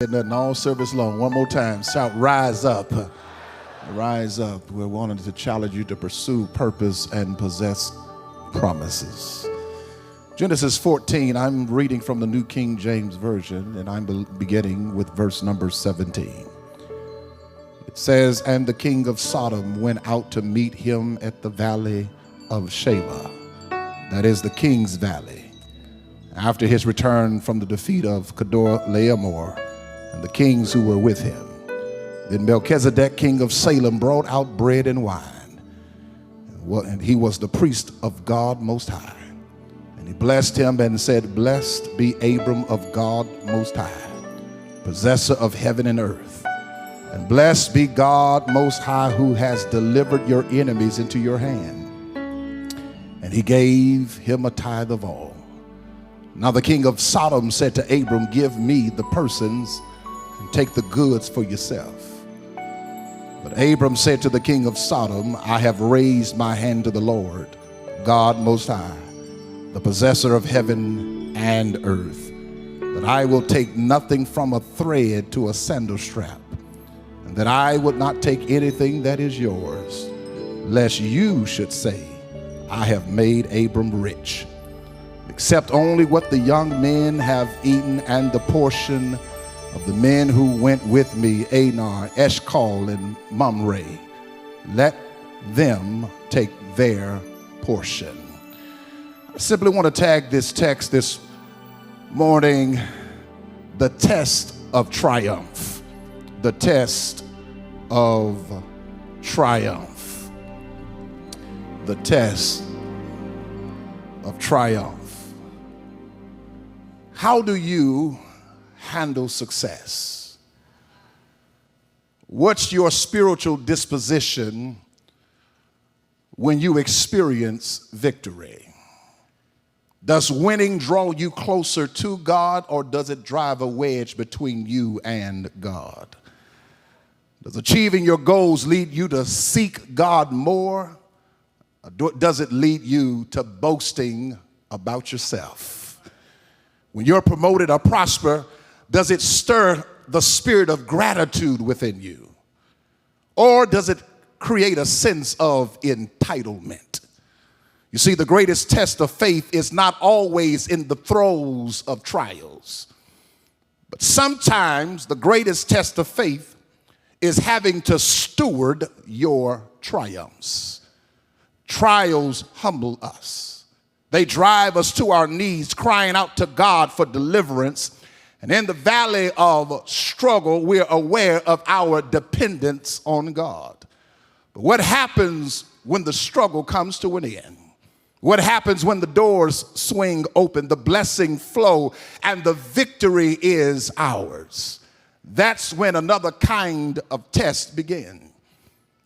Nothing all service long. One more time. Shout, rise up. Rise up. We're wanting to challenge you to pursue purpose and possess promises. Genesis 14, I'm reading from the New King James Version, and I'm beginning with verse number 17. It says, "And the king of Sodom went out to meet him at the valley of Shaveh," that is the king's valley, "after his return from the defeat of Kedorlaomer and the kings who were with him. Then Melchizedek, king of Salem, brought out bread and wine. And he was the priest of God Most High. And he blessed him and said, Blessed be Abram of God Most High, possessor of heaven and earth. And blessed be God Most High, who has delivered your enemies into your hand. And he gave him a tithe of all. Now the king of Sodom said to Abram, Give me the persons and take the goods for yourself. But Abram said to the king of Sodom, I have raised my hand to the Lord, God Most High, the possessor of heaven and earth, that I will take nothing from a thread to a sandal strap, and that I would not take anything that is yours, lest you should say, I have made Abram rich, except only what the young men have eaten, and the portion of the men who went with me, Anar, Eshcol, and Mamre. Let them take their portion." I simply want to tag this text this morning, the test of triumph. The test of triumph. The test of triumph. How do you handle success? What's your spiritual disposition when you experience victory? Does winning draw you closer to God, or does it drive a wedge between you and God? Does achieving your goals lead you to seek God more, or does it lead you to boasting about yourself? When you're promoted or prosper, does it stir the spirit of gratitude within you? Or does it create a sense of entitlement? You see, the greatest test of faith is not always in the throes of trials. But sometimes the greatest test of faith is having to steward your triumphs. Trials humble us. They drive us to our knees, crying out to God for deliverance. And in the valley of struggle, we're aware of our dependence on God. But what happens when the struggle comes to an end? What happens when the doors swing open, the blessing flow, and the victory is ours? That's when another kind of test begins.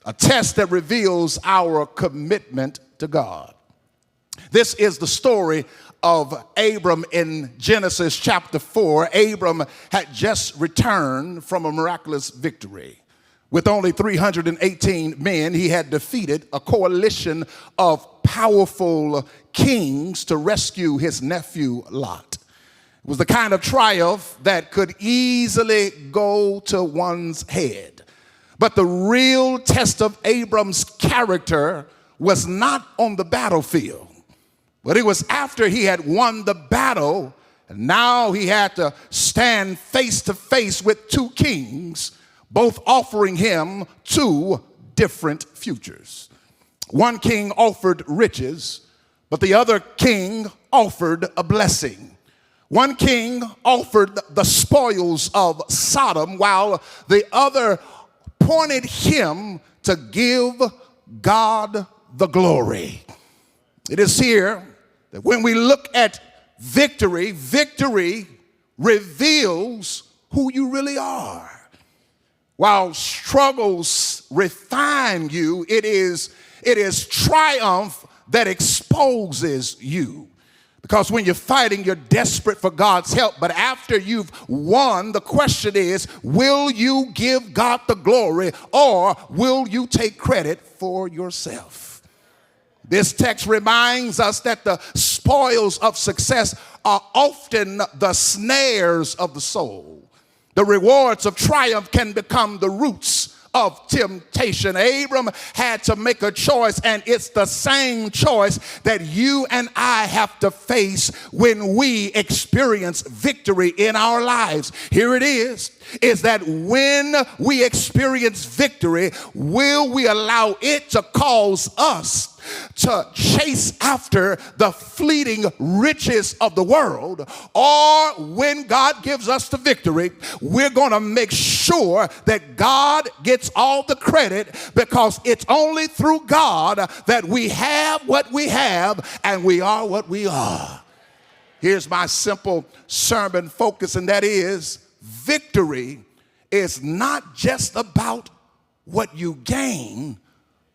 A test that reveals our commitment to God. This is the story of Abram in Genesis chapter 4. Abram had just returned from a miraculous victory. With only 318 men, he had defeated a coalition of powerful kings to rescue his nephew Lot. It was the kind of triumph that could easily go to one's head. But the real test of Abram's character was not on the battlefield. But it was after he had won the battle, and now he had to stand face to face with two kings, both offering him two different futures. One king offered riches, but the other king offered a blessing. One king offered the spoils of Sodom, while the other pointed him to give God the glory. It is here that when we look at victory, victory reveals who you really are. While struggles refine you, it is triumph that exposes you. Because when you're fighting, you're desperate for God's help. But after you've won, the question is, will you give God the glory, or will you take credit for yourself? This text reminds us that the spoils of success are often the snares of the soul. The rewards of triumph can become the roots of temptation. Abram had to make a choice, and it's the same choice that you and I have to face when we experience victory in our lives. Here it is that when we experience victory, will we allow it to cause us to chase after the fleeting riches of the world? Or when God gives us the victory, we're going to make sure that God gets all the credit, because it's only through God that we have what we have and we are what we are. Here's my simple sermon focus, and that is victory is not just about what you gain,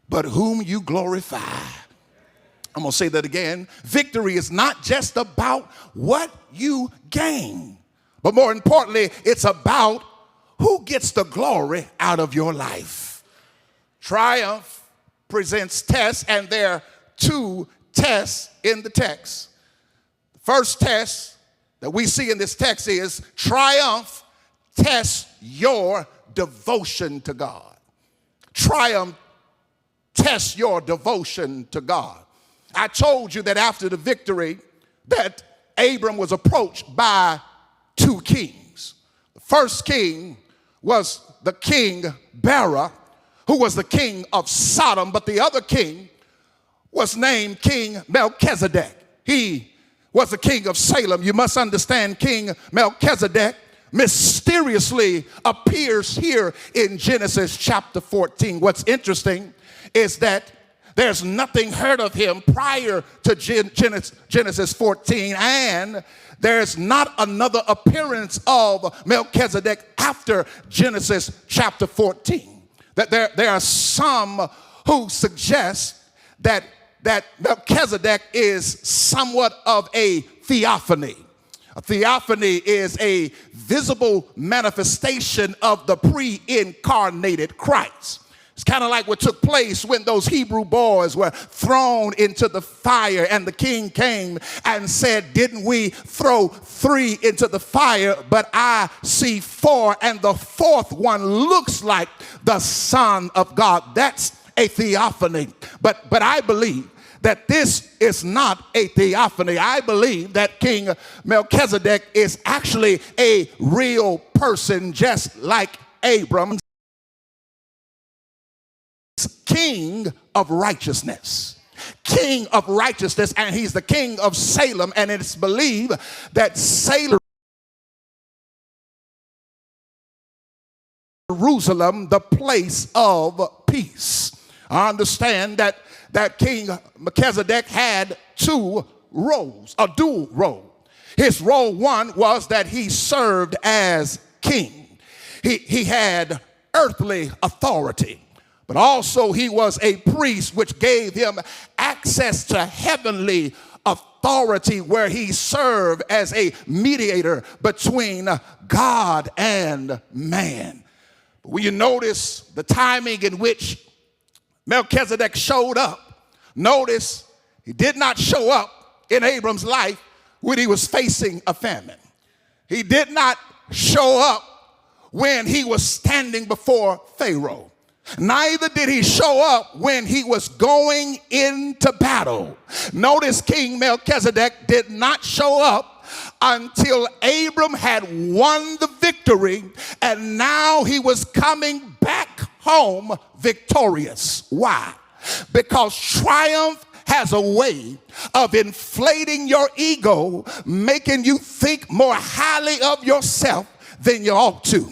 but whom you glorify. I'm going to say that again. Victory is not just about what you gain, but more importantly, it's about who gets the glory out of your life. Triumph presents tests, and there are two tests in the text. The first test that we see in this text is triumph tests your devotion to God. Triumph tests your devotion to God. I told you that after the victory that Abram was approached by two kings. The first king was the king Bera, who was the king of Sodom, but the other king was named King Melchizedek. He was the king of Salem. You must understand, King Melchizedek mysteriously appears here in Genesis chapter 14. What's interesting is that there's nothing heard of him prior to Genesis 14, and there's not another appearance of Melchizedek after Genesis chapter 14. That there are some who suggest that Melchizedek is somewhat of a theophany. A theophany is a visible manifestation of the pre-incarnated Christ. It's kind of like what took place when those Hebrew boys were thrown into the fire, and the king came and said, "Didn't we throw 3 into the fire? But I see 4, and the 4th one looks like the Son of God." That's a theophany. But I believe that this is not a theophany. I believe that King Melchizedek is actually a real person, just like Abram. King of righteousness. King of righteousness, and he's the king of Salem, and it's believed that Salem, Jerusalem, the place of peace. I understand that King Melchizedek had 2 roles, a dual role. His role 1 was that he served as king. He had earthly authority, but also he was a priest, which gave him access to heavenly authority, where he served as a mediator between God and man. But when you notice the timing in which Melchizedek showed up, notice he did not show up in Abram's life when he was facing a famine. He did not show up when he was standing before Pharaoh. Neither did he show up when he was going into battle. Notice King Melchizedek did not show up until Abram had won the victory, and now he was coming back home victorious. Why? Because triumph has a way of inflating your ego, making you think more highly of yourself than you ought to.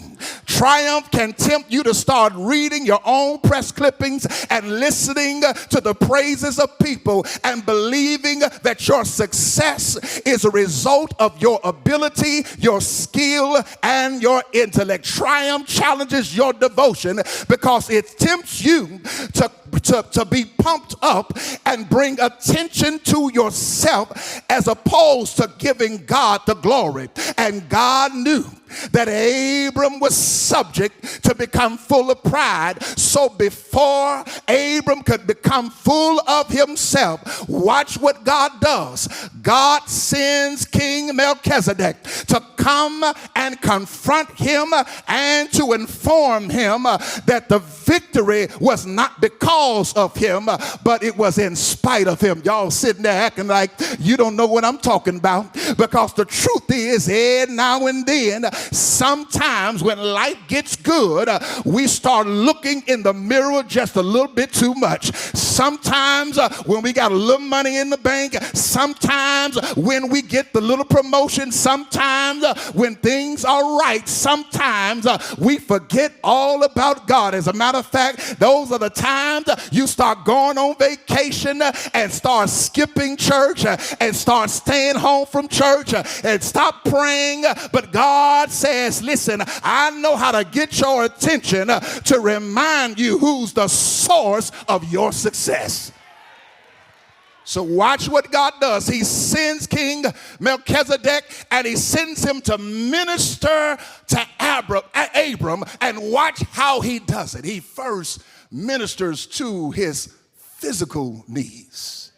Triumph can tempt you to start reading your own press clippings and listening to the praises of people and believing that your success is a result of your ability, your skill, and your intellect. Triumph challenges your devotion because it tempts you to be pumped up and bring attention to yourself as opposed to giving God the glory. And God knew that Abram was subject to become full of pride. So before Abram could become full of himself, watch what God does. God sends King Melchizedek to come and confront him and to inform him that the victory was not because of him, but it was in spite of him. Y'all sitting there acting like you don't know what I'm talking about, because the truth is, now and then, sometimes when life gets good, we start looking in the mirror just a little bit too much. Sometimes when we got a little money in the bank, sometimes when we get the little promotion, sometimes when things are right, sometimes we forget all about God. As a matter of fact, those are the times you start going on vacation and start skipping church and start staying home from church and stop praying. But God says, listen, I know how to get your attention to remind you who's the source of your success. So watch what God does. He sends King Melchizedek, and he sends him to minister to Abram, and watch how he does it. He first ministers to his physical needs.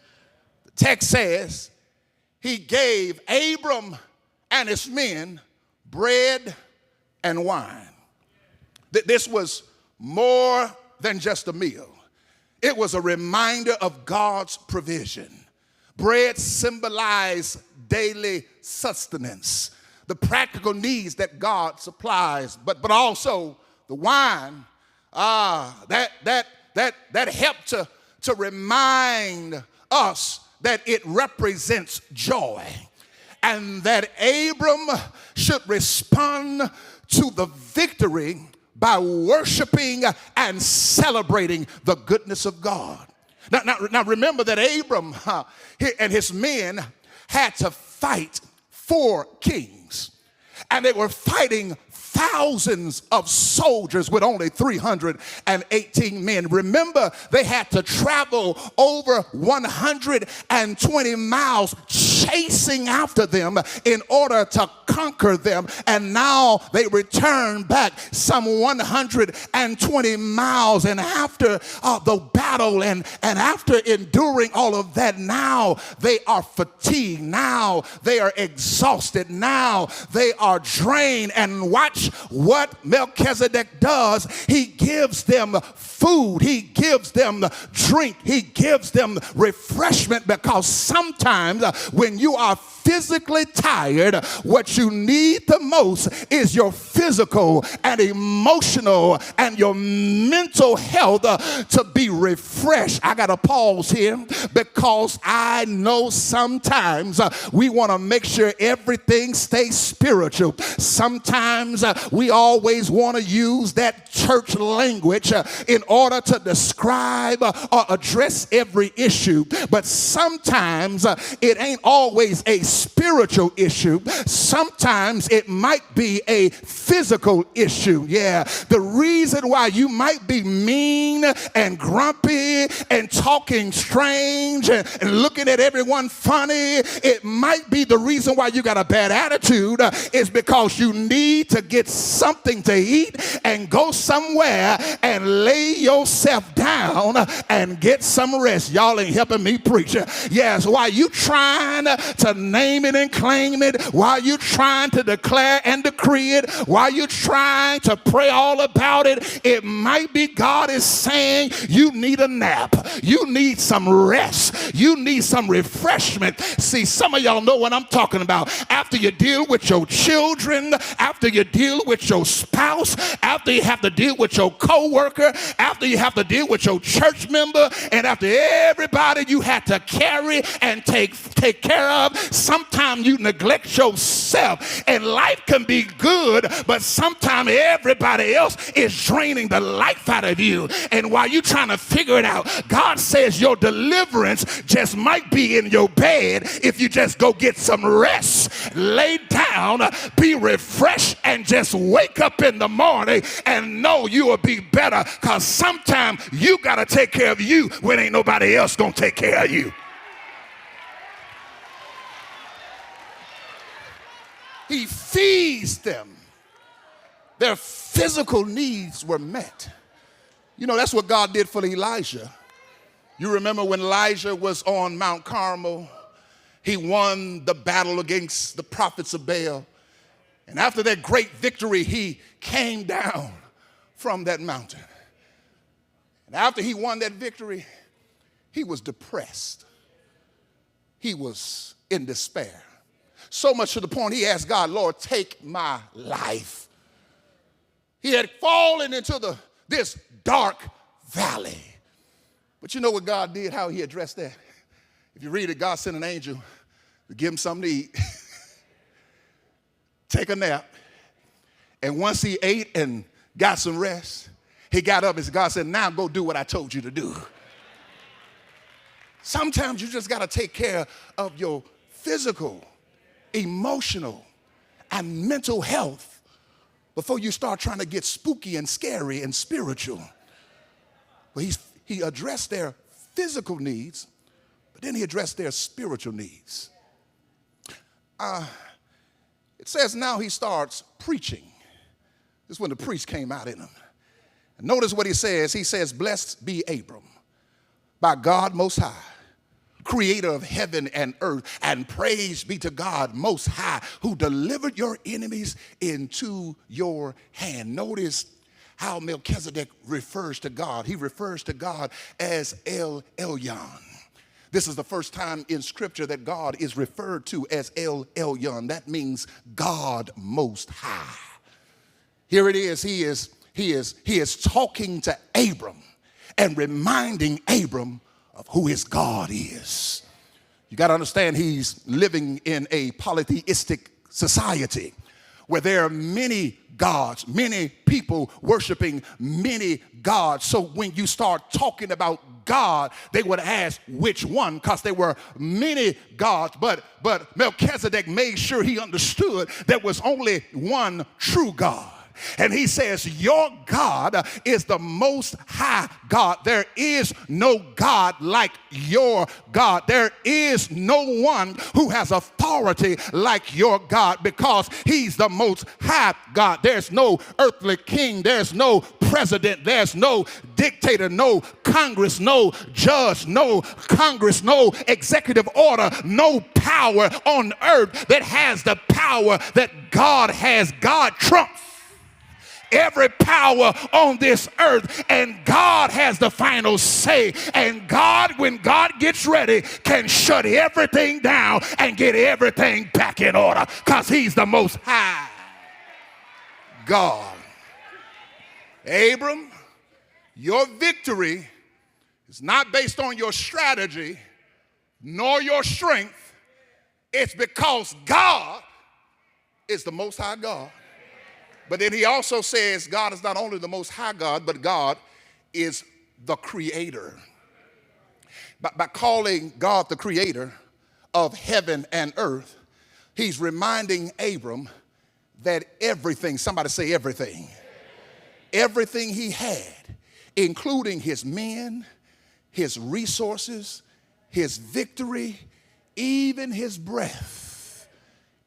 The text says he gave Abram and his men bread and wine. This was more than just a meal. It was a reminder of God's provision. Bread symbolized daily sustenance, the practical needs that God supplies, but also the wine that helped to remind us that it represents joy, and that Abram should respond to the victory by worshiping and celebrating the goodness of God. Now remember that Abram and his men had to fight 4 kings, and they were fighting thousands of soldiers with only 318 men. Remember, they had to travel over 120 miles chasing after them in order to conquer them. And now they return back some 120 miles. And after the battle and after enduring all of that, now they are fatigued. Now they are exhausted. Now they are drained. And watch what Melchizedek does. He gives them food. He gives them drink. He gives them refreshment, because sometimes when you are physically tired, what you need the most is your physical and emotional and your mental health to be refreshed. I got to pause here, because I know sometimes we want to make sure everything stays spiritual. Sometimes we always want to use that church language in order to describe or address every issue. But sometimes it ain't always a spiritual issue. Sometimes it might be a physical issue. Yeah, the reason why you might be mean and grumpy and talking strange and looking at everyone funny, it might be the reason why you got a bad attitude is because you need to get something to eat and go somewhere and lay yourself down and get some rest. Y'all ain't helping me preach. Yes, while you trying to name it and claim it, while you trying to declare and decree it, while you trying to pray all about it, it might be God is saying you need a nap. You need some rest. You need some refreshment. See, some of y'all know what I'm talking about. After you deal with your children, after you deal with your spouse, after you have to deal with your co-worker, after you have to deal with your church member, and after everybody you had to carry and take care of, sometimes you neglect yourself. And life can be good, but sometimes everybody else is draining the life out of you. And while you're trying to figure it out, God says your deliverance just might be in your bed if you just go get some rest, lay down, be refreshed, and just wake up in the morning and know you will be better, because sometimes you got to take care of you when ain't nobody else gonna take care of you. He feeds them Their physical needs were met. You know, that's what God did for Elijah. You remember when Elijah was on Mount Carmel, he won the battle against the prophets of Baal. And after that great victory, he came down from that mountain. And after he won that victory, he was depressed. He was in despair. So much to the point he asked God, Lord, take my life. He had fallen into this dark valley. But you know what God did, how he addressed that? If you read it, God sent an angel to give him something to eat, take a nap. And once he ate and got some rest, he got up and God said, now go do what I told you to do. Sometimes you just got to take care of your physical, emotional, and mental health before you start trying to get spooky and scary and spiritual. But he addressed their physical needs, but then he addressed their spiritual needs. It says now he starts preaching. This is when the priest came out in him. And notice what he says. He says, blessed be Abram by God Most High, creator of heaven and earth, and praise be to God Most High, who delivered your enemies into your hand. Notice how Melchizedek refers to God. He refers to God as El Elyon. This is the first time in Scripture that God is referred to as El Elyon. That means God Most High. Here it is. He is talking to Abram and reminding Abram of who his God is. You got to understand, he's living in a polytheistic society where there are many gods, many people worshiping many gods. So when you start talking about God, they would ask which one, because there were many gods. But Melchizedek made sure he understood there was only one true God. And he says, your God is the Most High God. There is no God like your God. There is no one who has authority like your God, because he's the Most High God. There's no earthly king. There's no president. There's no dictator, no Congress, no judge, no Congress, no executive order, no power on earth that has the power that God has. God trumps every power on this earth, and God has the final say. And God, when God gets ready, can shut everything down and get everything back in order, because he's the Most High God. Abram, your victory is not based on your strategy nor your strength. It's because God is the Most High God. But then he also says God is not only the Most High God, but God is the creator. By calling God the creator of heaven and earth, he's reminding Abram that everything, somebody say everything, everything he had, including his men, his resources, his victory, even his breath,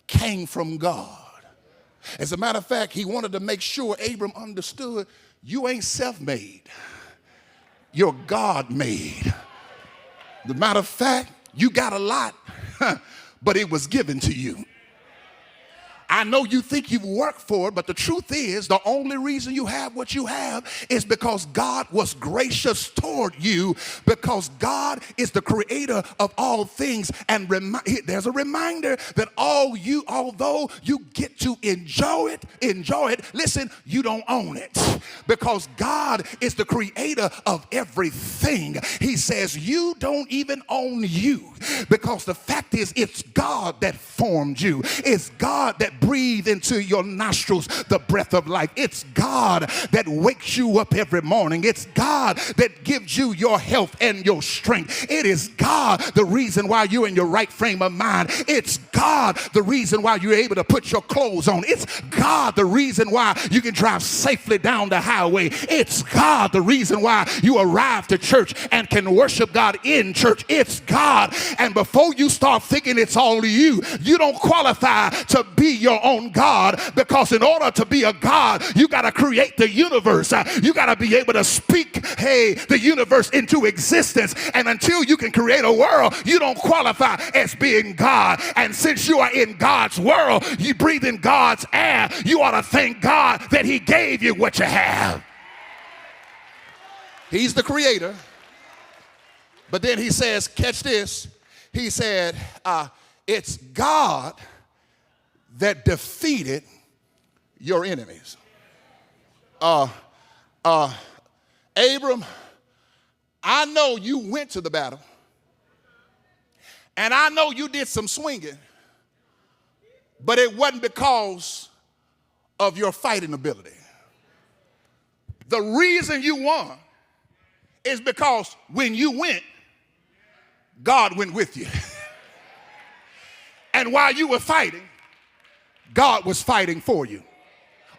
came from God. As a matter of fact, he wanted to make sure Abram understood, you ain't self-made. You're God-made. As a matter of fact, you got a lot, but it was given to you. I know you think you've worked for it, but the truth is the only reason you have what you have is because God was gracious toward you, because God is the creator of all things. And there's a reminder that although you get to enjoy it, listen, you don't own it, because God is the creator of everything. He says you don't even own you, because the fact is it's God that formed you. It's God that breathe into your nostrils the breath of life. It's God that wakes you up every morning. It's God that gives you your health and your strength. It is God the reason why you're in your right frame of mind. It's God the reason why you're able to put your clothes on. It's God the reason why you can drive safely down the highway. It's God the reason why you arrive to church and can worship God in church. It's God. And before you start thinking it's all you, you don't qualify to be your your own God, because in order to be a God, you got to create the universe. You got to be able to speak, the universe into existence. And until you can create a world, you don't qualify as being God. And since you are in God's world, you breathe in God's air, you ought to thank God that he gave you what you have. He's the creator. But then he says, catch this, he said, it's God that defeated your enemies. Abram, I know you went to the battle, and I know you did some swinging, but it wasn't because of your fighting ability. The reason you won is because when you went, God went with you. And while you were fighting, God was fighting for you.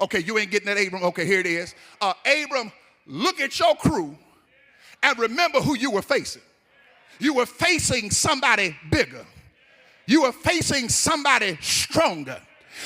Okay, you ain't getting that, Abram. Okay, here it is. Abram, look at your crew and remember who you were facing. You were facing somebody bigger. You were facing somebody stronger.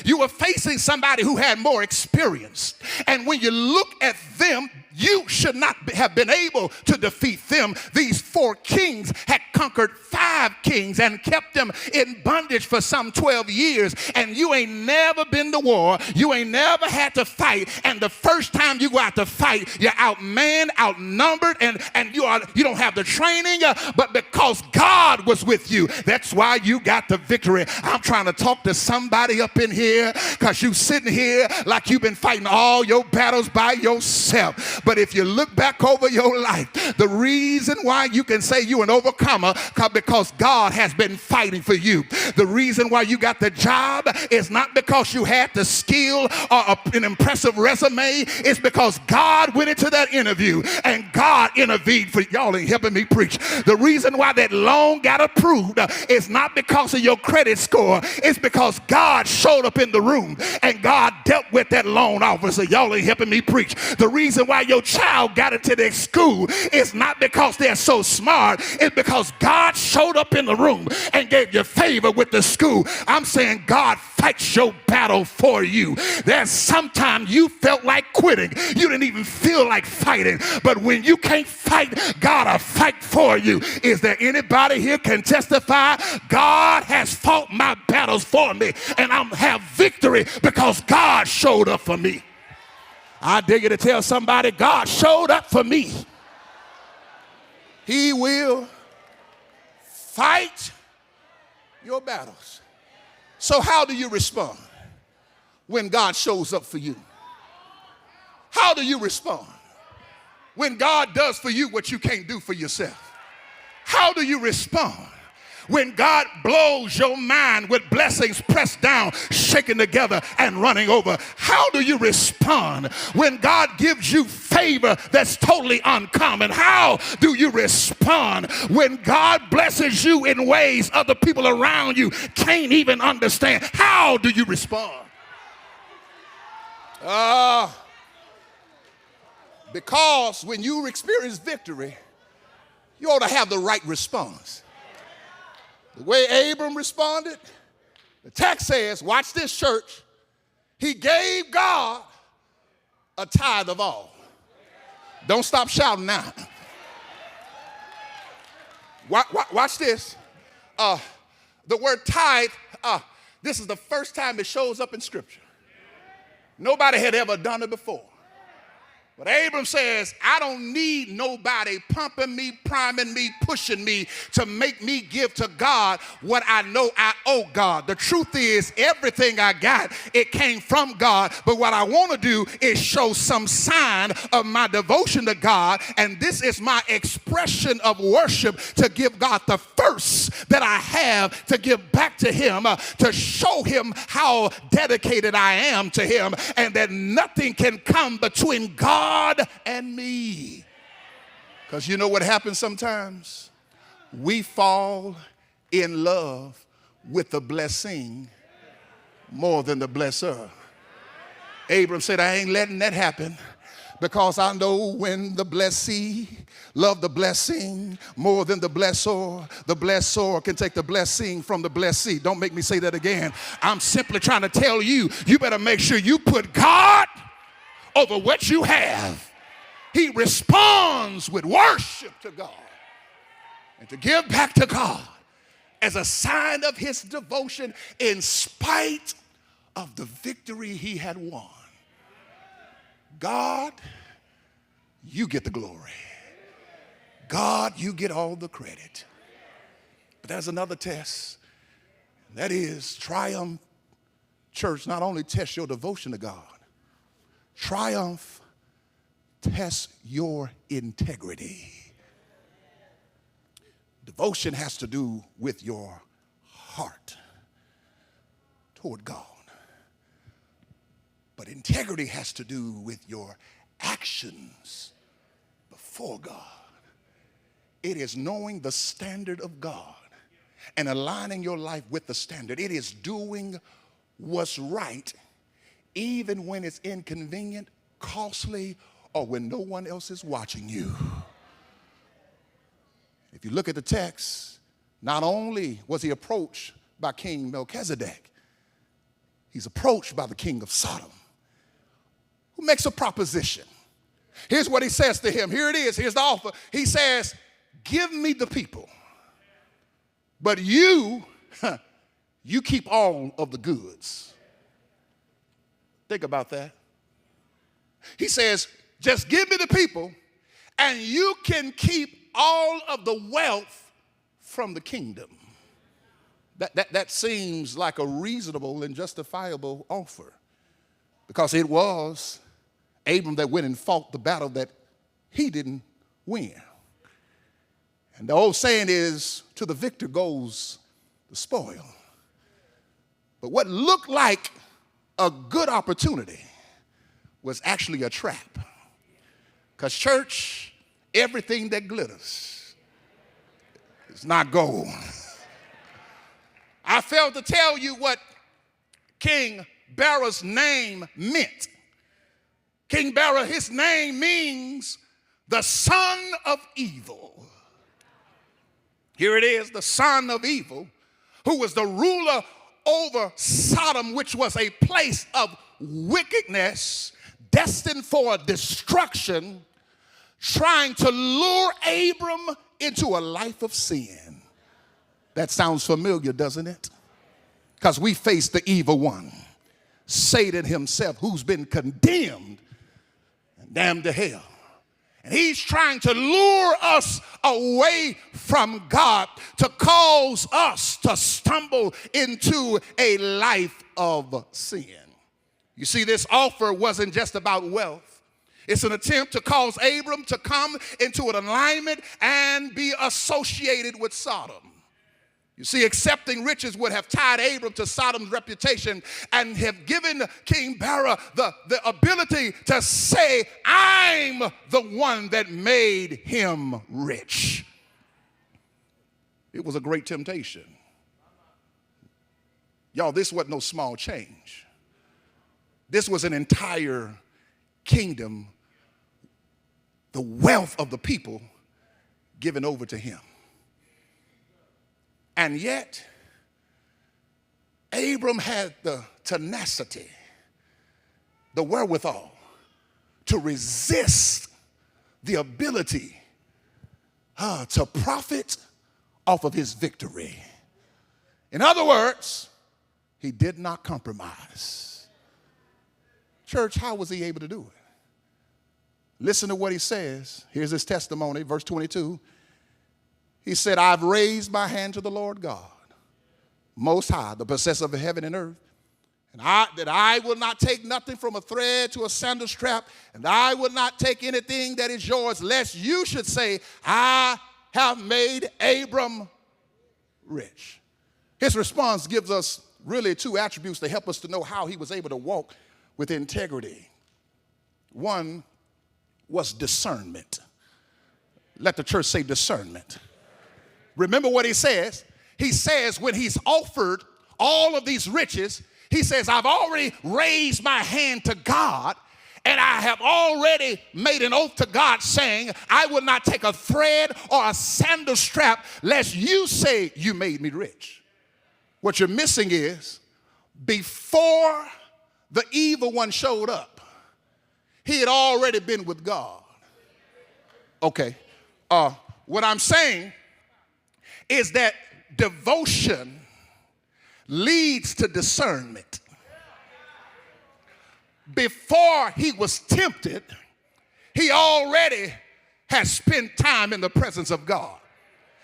You were facing somebody who had more experience. And when you look at them, you should not have been able to defeat them. These 4 kings had conquered 5 kings and kept them in bondage for some 12 years. And you ain't never been to war. You ain't never had to fight. And the first time you go out to fight, you're outmanned, outnumbered, and you don't have the training. But because God was with you, that's why you got the victory. I'm trying to talk to somebody up in here, because you sitting here like you've been fighting all your battles by yourself. But if you look back over your life, the reason why you can say you're an overcomer, because God has been fighting for you. The reason why you got the job is not because you had the skill or an impressive resume. It's because God went into that interview and God intervened for you. Y'all ain't helping me preach. The reason why that loan got approved is not because of your credit score. It's because God showed up in the room and God dealt with that loan officer. Y'all ain't helping me preach. The reason why your child got into their school is not because they're so smart. It's because God showed up in the room and gave you favor with the school. I'm saying God fights your battle for you. There's sometimes you felt like quitting. You didn't even feel like fighting. But when you can't fight, God will fight for you. Is there anybody here can testify? God has fought my battles for me, and I have victory because God showed up for me. I dare you to tell somebody, God showed up for me. He will fight your battles. So how do you respond when God shows up for you? How do you respond when God does for you what you can't do for yourself? How do you respond when God blows your mind with blessings pressed down, shaken together, and running over? How do you respond when God gives you favor that's totally uncommon? How do you respond when God blesses you in ways other people around you can't even understand? How do you respond? Because when you experience victory, you ought to have the right response. The way Abram responded, the text says, watch this, church, he gave God a tithe of all. Don't stop shouting now. Watch this. The word tithe, this is the first time it shows up in Scripture. Nobody had ever done it before. But Abram says, I don't need nobody pumping me, priming me, pushing me to make me give to God what I know I owe God. The truth is, everything I got, it came from God. But what I want to do is show some sign of my devotion to God. And this is my expression of worship, to give God the first that I have to give back to him, to show him how dedicated I am to him, and that nothing can come between God and me. Because you know what happens sometimes? We fall in love with the blessing more than the blesser. Abram said, I ain't letting that happen, Because I know when the blessee love the blessing more than the blessor can take the blessing from the blessee. Don't make me say that again. I'm simply trying to tell you, you better make sure you put God over what you have. He responds with worship to God and to give back to God as a sign of his devotion in spite of the victory he had won. God, you get the glory. God, you get all the credit. But there's another test. That is, triumph, church, not only tests your devotion to God, triumph tests your integrity. Devotion has to do with your heart toward God. But integrity has to do with your actions before God. It is knowing the standard of God and aligning your life with the standard. It is doing what's right, even when it's inconvenient, costly, or when no one else is watching you. If you look at the text, not only was he approached by King Melchizedek, he's approached by the king of Sodom, who makes a proposition. Here's what he says to him. Here it is. Here's the offer. He says, give me the people, but you keep all of the goods. Think about that. He says, just give me the people, and you can keep all of the wealth from the kingdom. That seems like a reasonable and justifiable offer, because it was Abram that went and fought the battle that he didn't win. And the old saying is, to the victor goes the spoil. But what looked like a good opportunity was actually a trap. Because church, everything that glitters is not gold. I failed to tell you what King Bara's name meant. King Bara, his name means the son of evil. Here it is, the son of evil, who was the ruler over Sodom, which was a place of wickedness, destined for destruction, trying to lure Abram into a life of sin. That sounds familiar, doesn't it? Because we face the evil one, Satan himself, who's been condemned and damned to hell. And he's trying to lure us away from God, to cause us to stumble into a life of sin. You see, this offer wasn't just about wealth. It's an attempt to cause Abram to come into an alignment and be associated with Sodom. You see, accepting riches would have tied Abram to Sodom's reputation and have given King Bara the ability to say, I'm the one that made him rich. It was a great temptation. Y'all, this wasn't no small change. This was an entire kingdom, the wealth of the people given over to him. And yet, Abram had the tenacity, the wherewithal to resist the ability to profit off of his victory. In other words, he did not compromise. Church, how was he able to do it? Listen to what he says. Here's his testimony, verse 22. He said, I've raised my hand to the Lord God, Most High, the possessor of heaven and earth, and that I will not take nothing from a thread to a sandal strap, and I will not take anything that is yours, lest you should say, I have made Abram rich. His response gives us really two attributes to help us to know how he was able to walk with integrity. One was discernment. Let the church say discernment. Remember what he says. He says when he's offered all of these riches, he says, I've already raised my hand to God, And I have already made an oath to God saying, I will not take a thread or a sandal strap lest you say you made me rich. What you're missing is before the evil one showed up, he had already been with God. Okay. What I'm saying is that devotion leads to discernment. Before he was tempted, he already has spent time in the presence of God.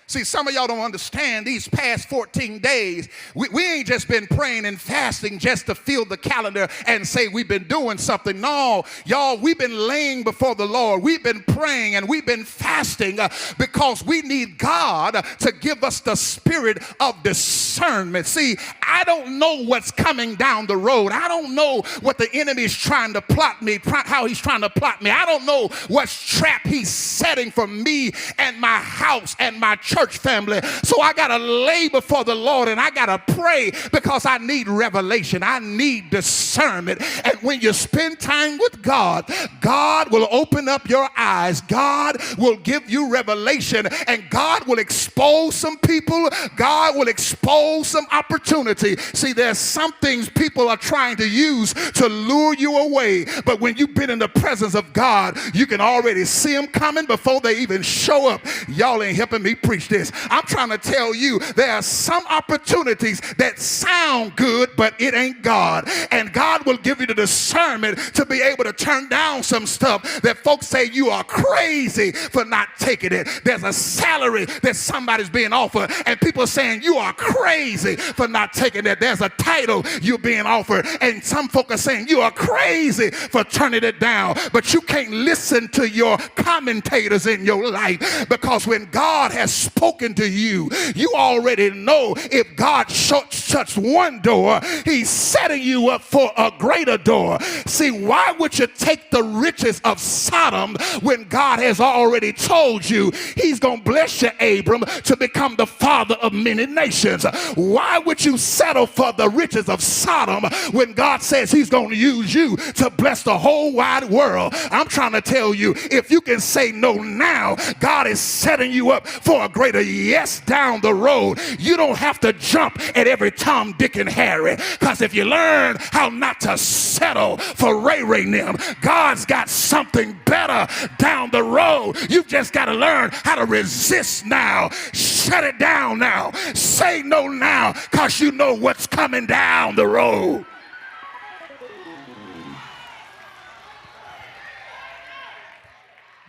See, some of y'all don't understand these past 14 days, we ain't just been praying and fasting just to fill the calendar and say we've been doing something. No, y'all, we've been laying before the Lord. We've been praying and we've been fasting because we need God to give us the spirit of discernment. See, I don't know what's coming down the road. I don't know what the enemy is trying to plot me, how he's trying to plot me. I don't know what trap he's setting for me and my house and my church family. So I got to lay before the Lord and I got to pray because I need revelation. I need discernment. And when you spend time with God, God will open up your eyes. God will give you revelation and God will expose some people. God will expose some opportunity. See, there's some things people are trying to use to lure you away. But when you've been in the presence of God, you can already see them coming before they even show up. Y'all ain't helping me preach this. I'm trying to tell you there are some opportunities that sound good, but it ain't God. And God will give you the discernment to be able to turn down some stuff that folks say you are crazy for not taking it. There's a salary that somebody's being offered and people are saying you are crazy for not taking it. There's a title you're being offered and some folk are saying you are crazy for turning it down. But you can't listen to your commentators in your life because when God has spoken to you, you already know if God shuts one door, he's setting you up for a greater door. See, why would you take the riches of Sodom when God has already told you he's going to bless you, Abram, to become the father of many nations? Why would you settle for the riches of Sodom when God says he's going to use you to bless the whole wide world? I'm trying to tell you, if you can say no now, God is setting you up for a greater yes down the road. You don't have to jump at every Tom, Dick, and Harry, because if you learn how not to settle for Ray them, God's got something better down the road. You've just got to learn how to resist now. Shut it down now. Say no now, because you know what's coming down the road.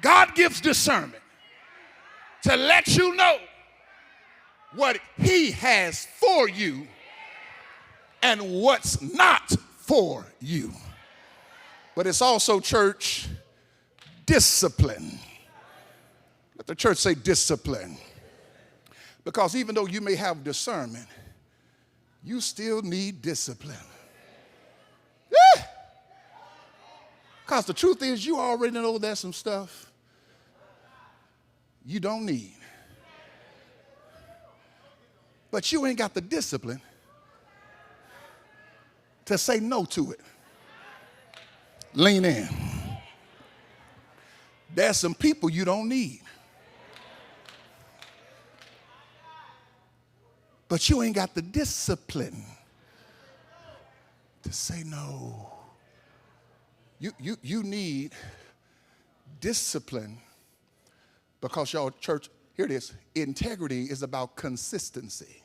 God gives discernment to let you know what he has for you and what's not for you. But it's also, church, discipline. Let the church say discipline. Because even though you may have discernment, you still need discipline. Because the truth is, you already know there's some stuff you don't need. But you ain't got the discipline to say no to it. Lean in. There's some people you don't need. But you ain't got the discipline to say no. You need discipline because y'all, church, here it is. Integrity is about consistency.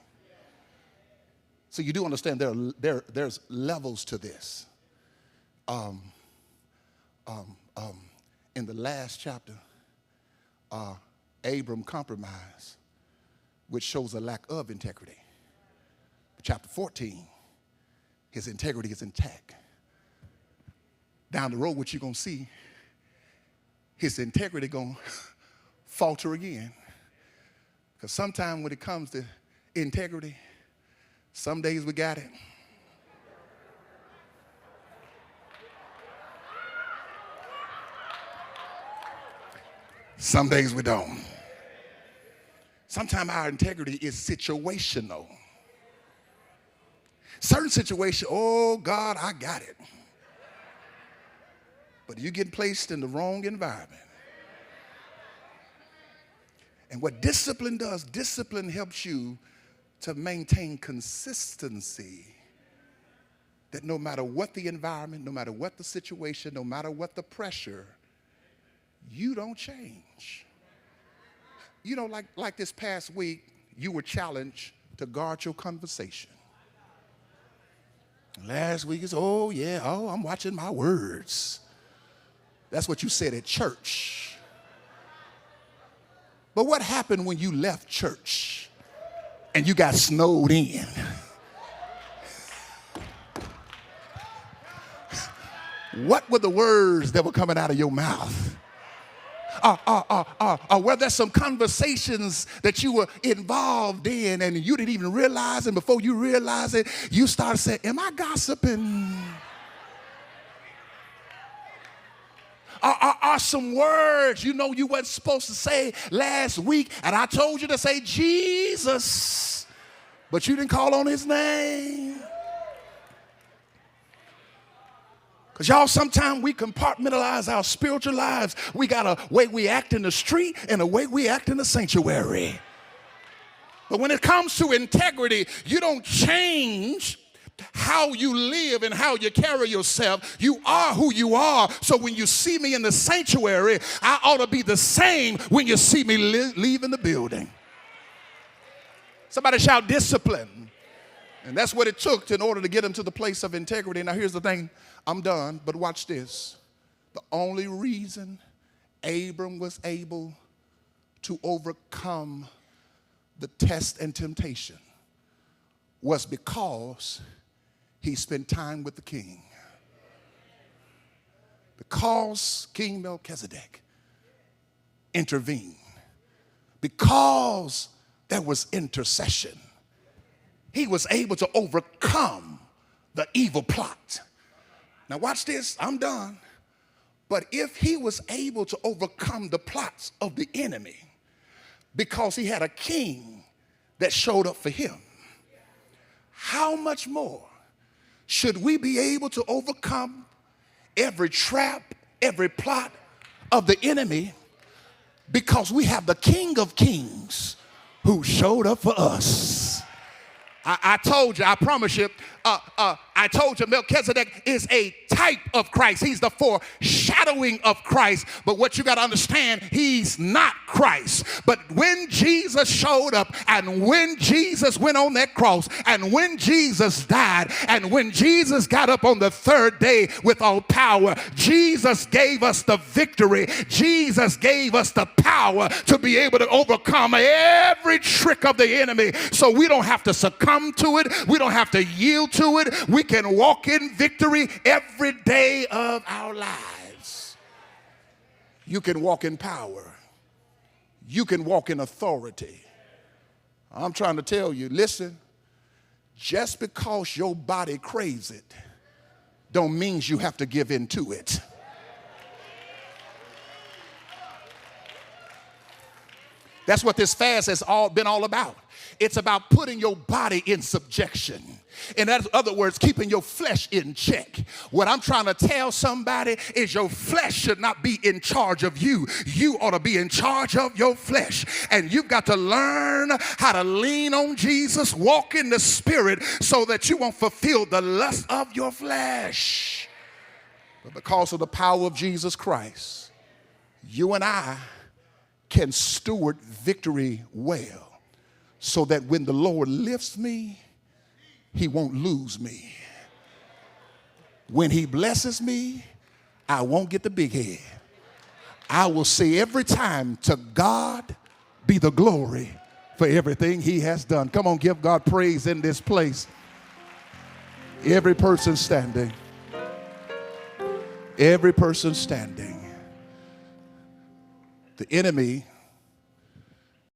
So you do understand there's levels to this. In the last chapter, Abram compromised, which shows a lack of integrity. Chapter 14, his integrity is intact. Down the road, what you're going to see, his integrity going to falter again. Because sometimes when it comes to integrity, some days we got it. Some days we don't. Sometimes our integrity is situational. Certain situation, oh God, I got it. But you get placed in the wrong environment. And what discipline does, discipline helps you to maintain consistency. That no matter what the environment, no matter what the situation, no matter what the pressure, you don't change. You know, like this past week, you were challenged to guard your conversation. Last week is, I'm watching my words. That's what you said at church. But what happened when you left church and you got snowed in? What were the words that were coming out of your mouth? Were there some conversations that you were involved in and you didn't even realize, and before you realize it, you started saying, am I gossiping? Are some words you know you weren't supposed to say last week, and I told you to say Jesus, but you didn't call on his name? Because y'all, sometimes we compartmentalize our spiritual lives. We got a way we act in the street and a way we act in the sanctuary. But when it comes to integrity, you don't change how you live and how you carry yourself. You are who you are. So when you see me in the sanctuary, I ought to be the same when you see me leaving the building. Somebody shout discipline. And that's what it took in order to get him to the place of integrity. Now here's the thing. I'm done, but watch this. The only reason Abram was able to overcome the test and temptation was because he spent time with the king. Because King Melchizedek intervened. Because there was intercession, he was able to overcome the evil plot. Now watch this, I'm done. But if he was able to overcome the plots of the enemy because he had a king that showed up for him, how much more should we be able to overcome every trap, every plot of the enemy because we have the King of Kings who showed up for us? I told you, I promise you, I told you Melchizedek is a type of Christ. He's the foreshadowing of Christ. But what you got to understand, he's not Christ. But when Jesus showed up, and when Jesus went on that cross, and when Jesus died, and when Jesus got up on the third day with all power, Jesus gave us the victory. Jesus gave us the power to be able to overcome every trick of the enemy. So we don't have to succumb to it. We don't have to yield to it. We can walk in victory every day of our lives. You can walk in power. You can walk in authority. I'm trying to tell you, listen, just because your body craves it don't mean you have to give in to it. That's what this fast has been all about. It's about putting your body in subjection. In other words, keeping your flesh in check. What I'm trying to tell somebody is your flesh should not be in charge of you. You ought to be in charge of your flesh. And you've got to learn how to lean on Jesus, walk in the Spirit so that you won't fulfill the lust of your flesh. But because of the power of Jesus Christ, you and I can steward victory well, so that when the Lord lifts me, he won't lose me. When he blesses me, I won't get the big head. I will say every time, to God be the glory for everything he has done. Come on, give God praise in this place. Every person standing. Every person standing. The enemy